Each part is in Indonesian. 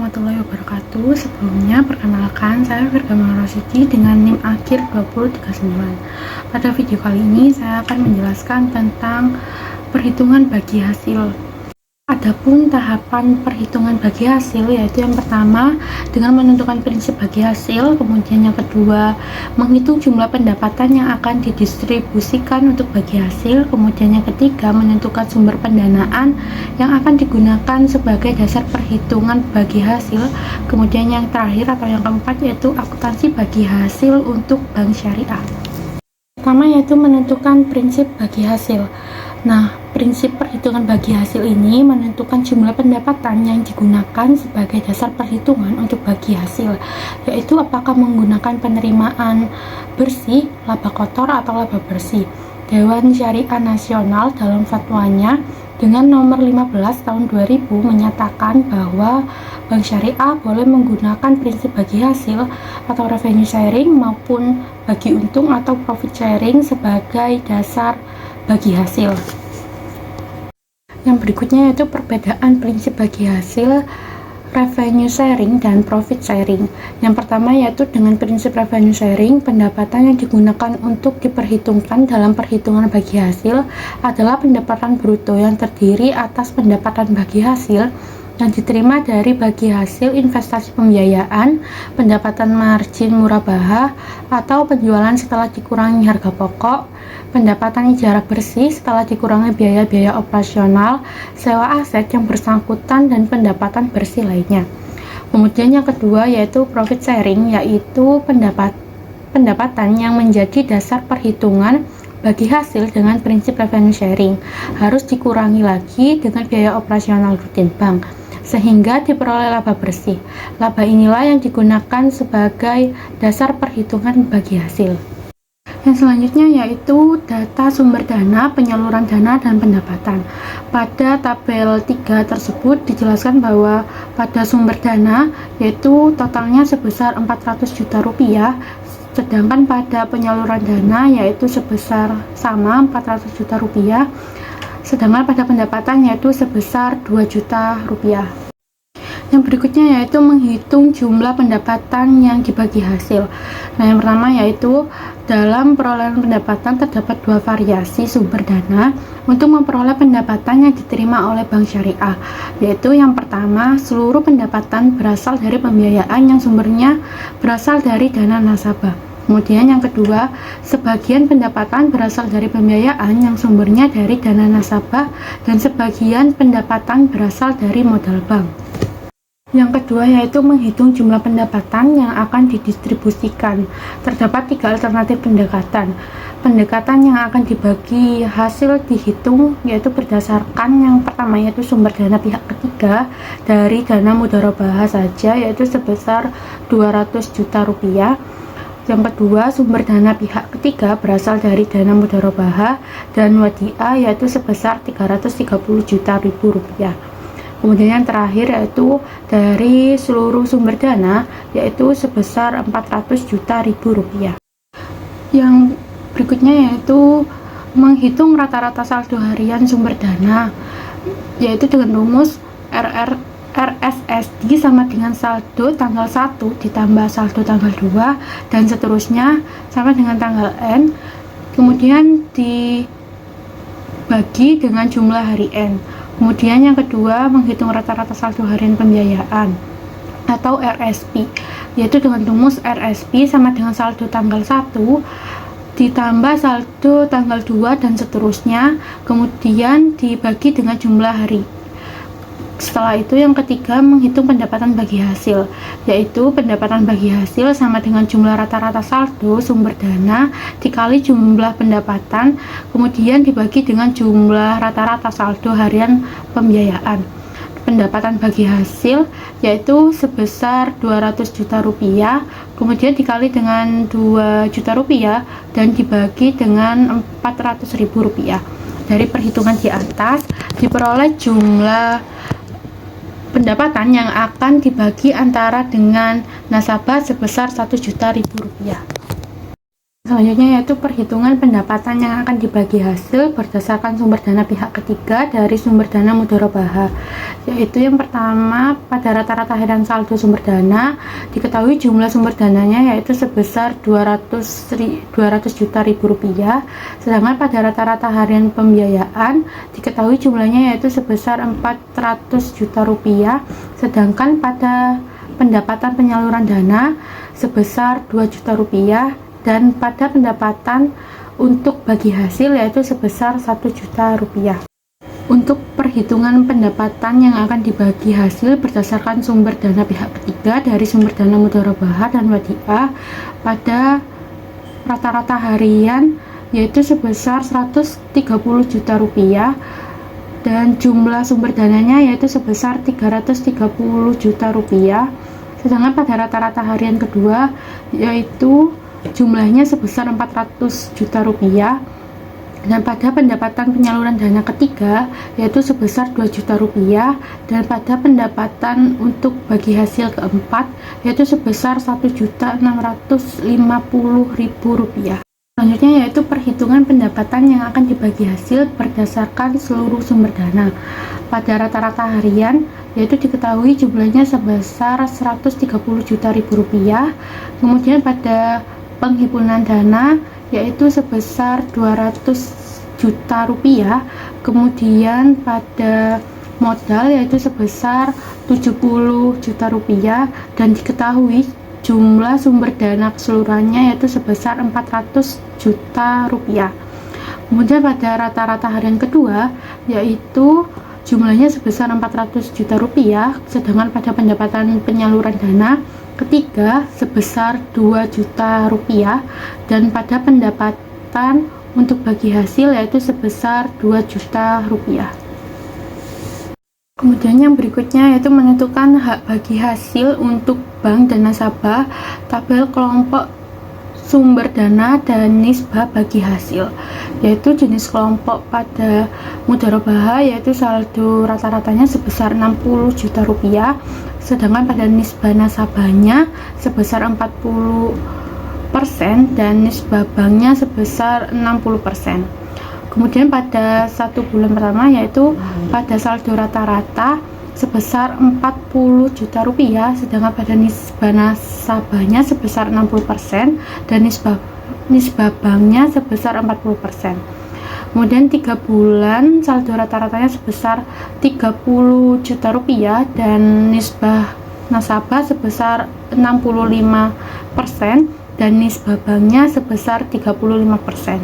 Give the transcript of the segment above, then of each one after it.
warahmatullahi wabarakatuh. Sebelumnya, perkenalkan saya Virga Maharositi dengan NIM akhir 2039. Pada video kali ini, saya akan menjelaskan tentang perhitungan bagi hasil. Adapun tahapan perhitungan bagi hasil, yaitu yang pertama dengan menentukan prinsip bagi hasil, kemudian yang kedua menghitung jumlah pendapatan yang akan didistribusikan untuk bagi hasil, kemudian yang ketiga menentukan sumber pendanaan yang akan digunakan sebagai dasar perhitungan bagi hasil, kemudian yang terakhir atau yang keempat yaitu akuntansi bagi hasil untuk bank syariah. Pertama yaitu menentukan prinsip bagi hasil. Nah, prinsip perhitungan bagi hasil ini menentukan jumlah pendapatan yang digunakan sebagai dasar perhitungan untuk bagi hasil, yaitu apakah menggunakan penerimaan bersih, laba kotor, atau laba bersih. Dewan Syariah Nasional dalam fatwanya dengan nomor 15 tahun 2000 menyatakan bahwa bank syariah boleh menggunakan prinsip bagi hasil atau revenue sharing maupun bagi untung atau profit sharing sebagai dasar bagi hasil. Yang berikutnya yaitu perbedaan prinsip bagi hasil revenue sharing dan profit sharing. Yang pertama yaitu dengan prinsip revenue sharing, pendapatan yang digunakan untuk diperhitungkan dalam perhitungan bagi hasil adalah pendapatan bruto yang terdiri atas pendapatan bagi hasil yang diterima dari bagi hasil investasi pembiayaan, pendapatan margin murabahah atau penjualan setelah dikurangi harga pokok, pendapatan jarak bersih setelah dikurangi biaya-biaya operasional, sewa aset yang bersangkutan, dan pendapatan bersih lainnya. Kemudian yang kedua yaitu profit sharing, yaitu pendapatan yang menjadi dasar perhitungan bagi hasil dengan prinsip revenue sharing harus dikurangi lagi dengan biaya operasional rutin bank sehingga diperoleh laba bersih. Laba inilah yang digunakan sebagai dasar perhitungan bagi hasil. Yang selanjutnya yaitu data sumber dana, penyaluran dana, dan pendapatan. Pada tabel 3 tersebut dijelaskan bahwa pada sumber dana yaitu totalnya sebesar 400 juta rupiah, sedangkan pada penyaluran dana yaitu sebesar sama 400 juta rupiah, sedangkan pada pendapatan yaitu sebesar 2 juta rupiah. Yang berikutnya yaitu menghitung jumlah pendapatan yang dibagi hasil. Nah, yang pertama yaitu dalam perolehan pendapatan terdapat dua variasi sumber dana untuk memperoleh pendapatan yang diterima oleh bank syariah, yaitu yang pertama seluruh pendapatan berasal dari pembiayaan yang sumbernya berasal dari dana nasabah. Kemudian yang kedua, sebagian pendapatan berasal dari pembiayaan yang sumbernya dari dana nasabah dan sebagian pendapatan berasal dari modal bank. Yang kedua yaitu menghitung jumlah pendapatan yang akan didistribusikan. Terdapat tiga alternatif pendekatan. Pendekatan yang akan dibagi hasil dihitung yaitu berdasarkan yang pertama yaitu sumber dana pihak ketiga dari dana mudharabah saja yaitu sebesar 200 juta rupiah. Yang kedua, sumber dana pihak ketiga berasal dari dana mudharabah dan wadiah yaitu sebesar 330 juta rupiah. Kemudian yang terakhir yaitu dari seluruh sumber dana yaitu sebesar 400 juta rupiah. Yang berikutnya yaitu menghitung rata-rata saldo harian sumber dana yaitu dengan rumus RSSD sama dengan saldo tanggal 1 ditambah saldo tanggal 2 dan seterusnya sama dengan tanggal N, kemudian dibagi dengan jumlah hari N. Kemudian yang kedua menghitung rata-rata saldo harian pembiayaan atau RSP, yaitu dengan rumus RSP sama dengan saldo tanggal 1 ditambah saldo tanggal 2 dan seterusnya, kemudian dibagi dengan jumlah hari. Setelah itu yang ketiga menghitung pendapatan bagi hasil, yaitu pendapatan bagi hasil sama dengan jumlah rata-rata saldo sumber dana dikali jumlah pendapatan, kemudian dibagi dengan jumlah rata-rata saldo harian pembiayaan. Pendapatan bagi hasil yaitu sebesar 200 juta rupiah, kemudian dikali dengan 2 juta rupiah dan dibagi dengan 400 ribu rupiah. Dari perhitungan di atas diperoleh jumlah pendapatan yang akan dibagi antara dengan nasabah sebesar 1 juta rupiah. Selanjutnya yaitu perhitungan pendapatan yang akan dibagi hasil berdasarkan sumber dana pihak ketiga dari sumber dana mudharabah. Yaitu yang pertama, pada rata-rata harian saldo sumber dana diketahui jumlah sumber dananya yaitu sebesar 200 juta rupiah, sedangkan pada rata-rata harian pembiayaan diketahui jumlahnya yaitu sebesar 400 juta rupiah, sedangkan pada pendapatan penyaluran dana sebesar 2 juta rupiah, dan pada pendapatan untuk bagi hasil yaitu sebesar 1 juta rupiah. Untuk perhitungan pendapatan yang akan dibagi hasil berdasarkan sumber dana pihak ketiga dari sumber dana mudharabah dan wadiah pada rata-rata harian yaitu sebesar 130 juta rupiah, dan jumlah sumber dananya yaitu sebesar 330 juta rupiah, sedangkan pada rata-rata harian kedua yaitu jumlahnya sebesar 400 juta rupiah, dan pada pendapatan penyaluran dana ketiga yaitu sebesar 2 juta rupiah, dan pada pendapatan untuk bagi hasil keempat yaitu sebesar 1.650.000 rupiah. Selanjutnya yaitu perhitungan pendapatan yang akan dibagi hasil berdasarkan seluruh sumber dana. Pada rata-rata harian yaitu diketahui jumlahnya sebesar 130 juta rupiah, kemudian pada penghimpunan dana yaitu sebesar 200 juta rupiah, kemudian pada modal yaitu sebesar 70 juta rupiah, dan diketahui jumlah sumber dana keseluruhannya yaitu sebesar 400 juta rupiah. Kemudian pada rata-rata harian kedua yaitu jumlahnya sebesar 400 juta rupiah, sedangkan pada pendapatan penyaluran dana ketiga sebesar 2 juta rupiah, dan pada pendapatan untuk bagi hasil yaitu sebesar 2 juta rupiah. Kemudian yang berikutnya yaitu menentukan hak bagi hasil untuk bank dan nasabah, tabel kelompok sumber dana dan nisbah bagi hasil. Yaitu jenis kelompok pada mudharabah yaitu saldo rata-ratanya sebesar 60 juta rupiah, sedangkan pada nisbah nasabahnya sebesar 40% dan nisbah banknya sebesar 60%. Kemudian pada satu bulan pertama yaitu pada saldo rata-rata sebesar 40 juta rupiah, sedangkan pada nisbah nasabahnya sebesar 60% dan nisbah banknya sebesar 40%. Kemudian 3 bulan saldo rata-ratanya sebesar 30 juta rupiah dan nisbah nasabah sebesar 65% dan nisbah banknya sebesar 35%.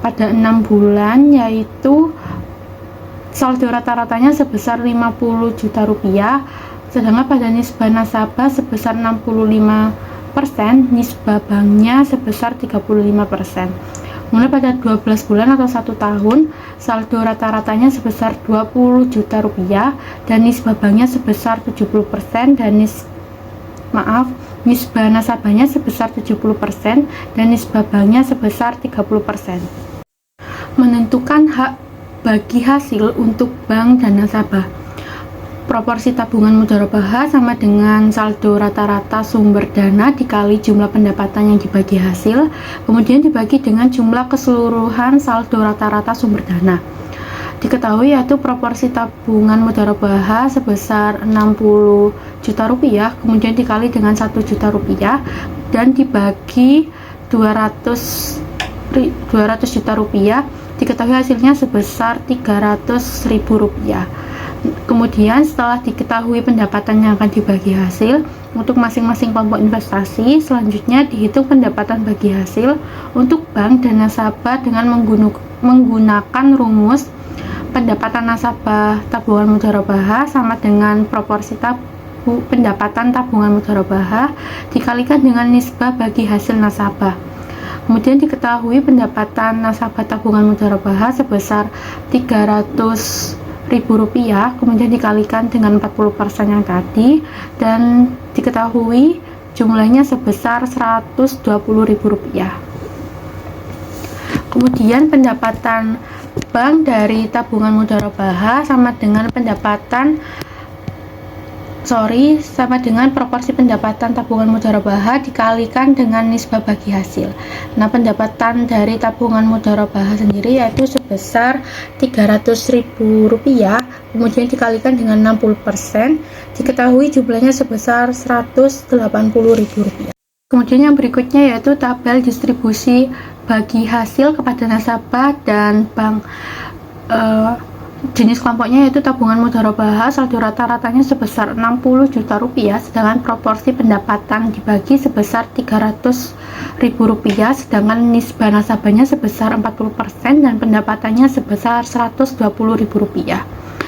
Pada 6 bulan yaitu saldo rata-ratanya sebesar 50 juta rupiah, sedangkan pada nisbah nasabah sebesar 65%, nisbah banknya sebesar 35%. Mulai pada 12 bulan atau 1 tahun, saldo rata-ratanya sebesar 20 juta rupiah dan nisbah banknya sebesar 70% dan nisbah nasabahnya sebesar 70% dan nisbah banknya sebesar 30%. Menentukan hak bagi hasil untuk bank dan nasabah. Proporsi tabungan mudharabah sama dengan saldo rata-rata sumber dana dikali jumlah pendapatan yang dibagi hasil, kemudian dibagi dengan jumlah keseluruhan saldo rata-rata sumber dana. Diketahui yaitu proporsi tabungan mudharabah sebesar 60 juta rupiah, kemudian dikali dengan 1 juta rupiah dan dibagi 200 juta rupiah, diketahui hasilnya sebesar 300.000 rupiah. Kemudian setelah diketahui pendapatan yang akan dibagi hasil untuk masing-masing kelompok investasi, selanjutnya dihitung pendapatan bagi hasil untuk bank dan nasabah dengan menggunakan rumus pendapatan nasabah tabungan mudharabah sama dengan proporsi pendapatan tabungan mudharabah dikalikan dengan nisbah bagi hasil nasabah. Kemudian diketahui pendapatan nasabah tabungan mudharabah sebesar 300.000 rupiah, kemudian dikalikan dengan 40% yang tadi, dan diketahui jumlahnya sebesar 120.000 rupiah. Kemudian pendapatan bank dari tabungan mudharabah sama dengan pendapatan sama dengan proporsi pendapatan tabungan mudharabah dikalikan dengan nisbah bagi hasil. Nah, pendapatan dari tabungan mudharabah sendiri yaitu sebesar Rp300.000, kemudian dikalikan dengan 60%, diketahui jumlahnya sebesar Rp180.000. Kemudian yang berikutnya yaitu tabel distribusi bagi hasil kepada nasabah dan bank. Jenis kelompoknya yaitu tabungan mudharabah, saldo rata-ratanya sebesar Rp60 juta, sedangkan proporsi pendapatan dibagi sebesar Rp300.000, sedangkan nisbah nasabahnya sebesar 40% dan pendapatannya sebesar Rp120.000.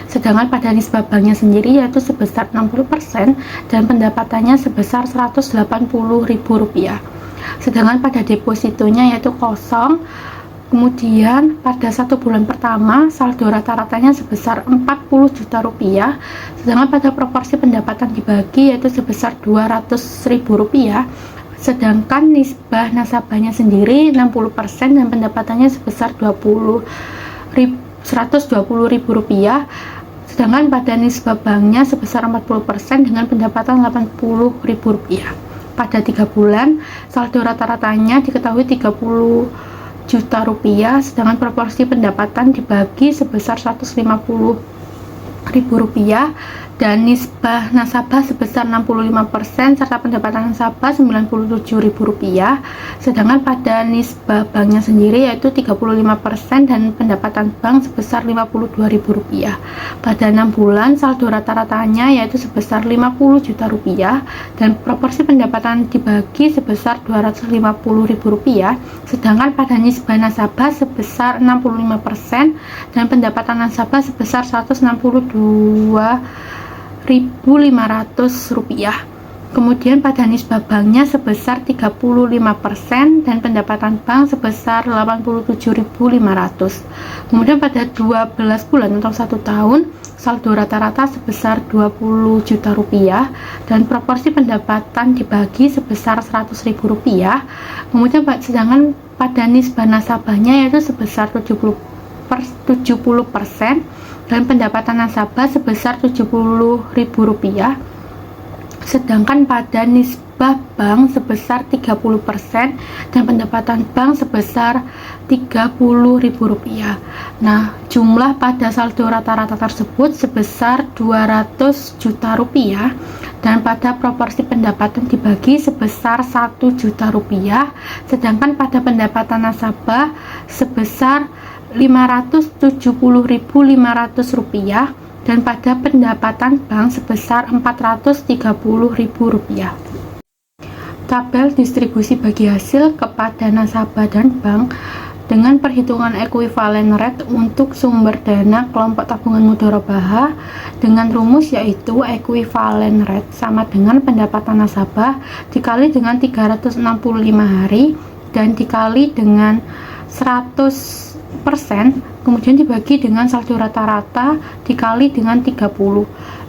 Sedangkan pada nisbah banknya sendiri yaitu sebesar 60% dan pendapatannya sebesar Rp180.000. Sedangkan pada depositonya yaitu kosong. Kemudian pada 1 bulan pertama saldo rata-ratanya sebesar Rp40 juta, sedangkan pada proporsi pendapatan dibagi yaitu sebesar Rp200.000, sedangkan nisbah nasabahnya sendiri 60% dan pendapatannya sebesar Rp120.000, sedangkan pada nisbah banknya sebesar 40% dengan pendapatan Rp80.000. Pada 3 bulan saldo rata-ratanya diketahui Rp30 juta, sedangkan proporsi pendapatan dibagi sebesar Rp150.000 dan nisbah nasabah sebesar 65% serta pendapatan nasabah Rp97.000, sedangkan pada nisbah banknya sendiri yaitu 35% dan pendapatan bank sebesar Rp52.000. Pada 6 bulan saldo rata-ratanya yaitu sebesar Rp50 juta dan proporsi pendapatan dibagi sebesar Rp250.000, sedangkan pada nisbah nasabah sebesar 65% dan pendapatan nasabah sebesar Rp162.500. Kemudian pada nisbah banknya sebesar 35% dan pendapatan bank sebesar Rp87.500. Kemudian pada 12 bulan atau 1 tahun saldo rata-rata sebesar Rp20 juta dan proporsi pendapatan dibagi sebesar Rp100.000. Kemudian sedangkan pada nisbah nasabahnya yaitu sebesar 70% dan pendapatan nasabah sebesar Rp70.000, sedangkan pada nisbah bank sebesar 30% dan pendapatan bank sebesar Rp30.000. Nah, jumlah pada saldo rata-rata tersebut sebesar Rp200 juta dan pada proporsi pendapatan dibagi sebesar Rp1 juta, sedangkan pada pendapatan nasabah sebesar Rp570.500 dan pada pendapatan bank sebesar Rp430.000. Tabel distribusi bagi hasil kepada nasabah dan bank dengan perhitungan equivalent rate untuk sumber dana kelompok tabungan mudharabah dengan rumus yaitu equivalent rate sama dengan pendapatan nasabah dikali dengan 365 hari dan dikali dengan 100%, kemudian dibagi dengan saldo rata-rata dikali dengan 30.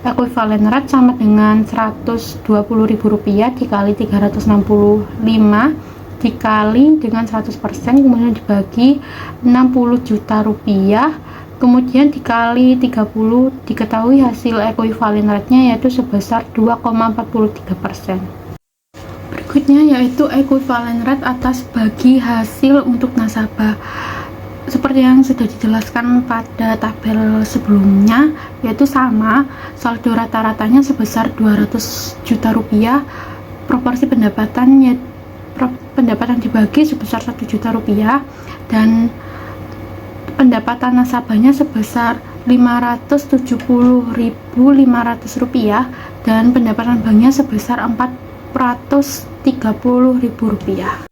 Equivalent rate sama dengan Rp120.000 dikali 365 dikali dengan 100%, kemudian dibagi Rp60 juta, kemudian dikali 30, diketahui hasil equivalent rate-nya yaitu sebesar 2,43%. Berikutnya yaitu equivalent rate atas bagi hasil untuk nasabah. Seperti yang sudah dijelaskan pada tabel sebelumnya, yaitu sama, saldo rata-ratanya sebesar Rp200 juta, proporsi pendapatan dibagi sebesar Rp1 juta dan pendapatan nasabahnya sebesar Rp570.500 dan pendapatan banknya sebesar Rp430.000.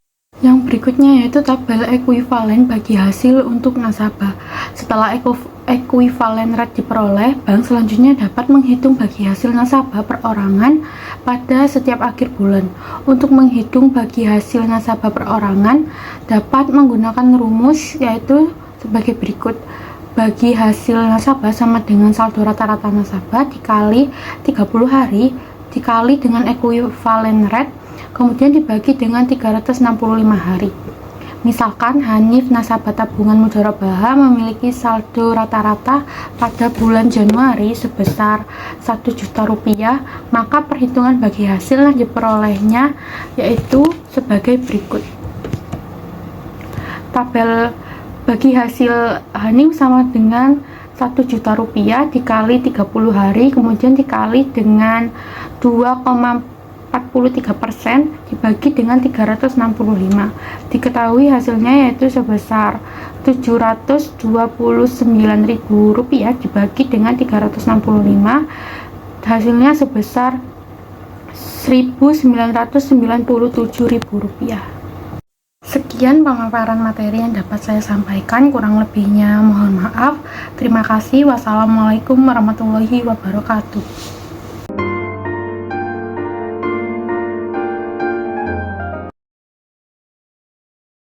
Yang berikutnya yaitu tabel ekuivalen bagi hasil untuk nasabah. Setelah ekuivalen rate diperoleh, bank selanjutnya dapat menghitung bagi hasil nasabah perorangan pada setiap akhir bulan. Untuk menghitung bagi hasil nasabah perorangan dapat menggunakan rumus yaitu sebagai berikut. Bagi hasil nasabah sama dengan saldo rata-rata nasabah dikali 30 hari dikali dengan equivalent rate, kemudian dibagi dengan 365 hari. Misalkan Hanif nasabah tabungan mudharabah memiliki saldo rata-rata pada bulan Januari sebesar 1 juta rupiah, maka perhitungan bagi hasil yang diperolehnya yaitu sebagai berikut. Tabel bagi hasil Hanif sama dengan 1 juta rupiah dikali 30 hari, kemudian dikali dengan 2,43% dibagi dengan 365. Diketahui hasilnya yaitu sebesar Rp729.000 dibagi dengan 365, hasilnya sebesar Rp1.997.000. Sekian pemaparan materi yang dapat saya sampaikan, kurang lebihnya mohon maaf. Terima kasih. Wassalamualaikum warahmatullahi wabarakatuh.